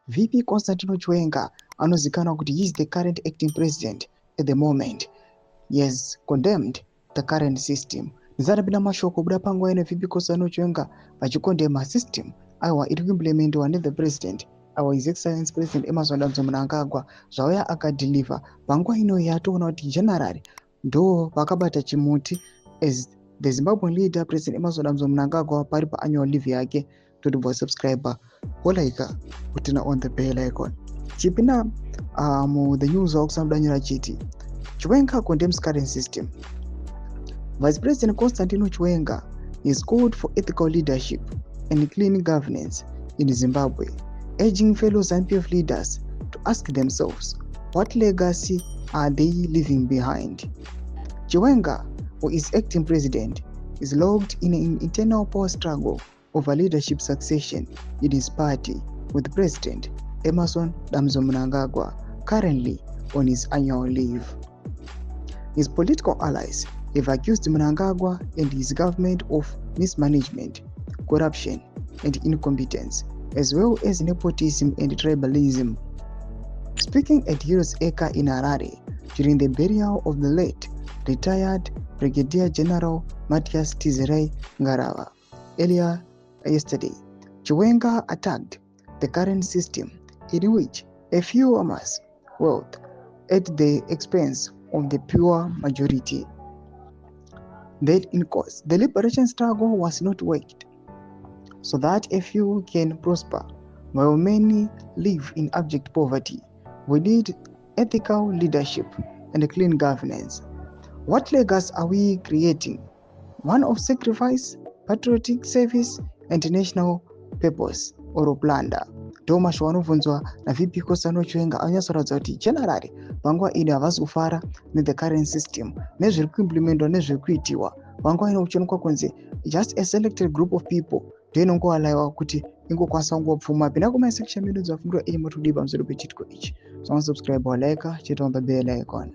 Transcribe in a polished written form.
VP Constantino Chiwenga anozikanwa kuti he is the current acting president at the moment. He has condemned the current system. Ndizarapinda mashoko kubuda panguva ino VP Constantino Chiwenga vachikondema system aiwa iri kuimplementiwa ne the president our his excellence president Emmerson Mnangagwa zvauya akadeliver panguva ino yatoona kuti generally ndo vakabata chimuti as the Zimbabwean leader president Emmerson Mnangagwa pari paannual leave yake to subscriber wolaika kutina on the bell icon chipina the news wakusambudanyira chiti Chiwenga condemns current system. Vice President Constantino Chiwenga is called for ethical leadership and clean governance in Zimbabwe, urging fellow ZANU-PF leaders to ask themselves what legacy are they leaving behind. Chiwenga, who is acting president, is locked in an internal power struggle over leadership succession in his party, with President Emmerson Mnangagwa currently on his annual leave. His political allies have accused Mnangagwa and his government of mismanagement, corruption, and incompetence, as well as nepotism and tribalism. Speaking at Heroes Acre in Harare during the burial of the late retired Brigadier General Matthias Tizerei Ngarawa earlier yesterday, Chiwenga attacked the current system in which a few amass wealth at the expense of the pure majority. That in course, the liberation struggle was not worked so that a few can prosper while many live in abject poverty. We need ethical leadership and clean governance. What legacy are we creating? One of sacrifice, patriotic service, and national purpose or plunder. Thomas wanovunzwa na VP Constantino Chiwenga anyasoradza kuti generally panguva ino havasi kufara the current system nezviri kuimplementwa nezviri kuitiwa panguva ino kuchionekwa kunzi just a selected group of people ndo inongoalaiwa kuti ingokwanisa kungopfuma. Pinda kumasection medu dzafundwa imo tudii pamusoro pechitiko ichi. So subscribe, like, chita on the bell icon.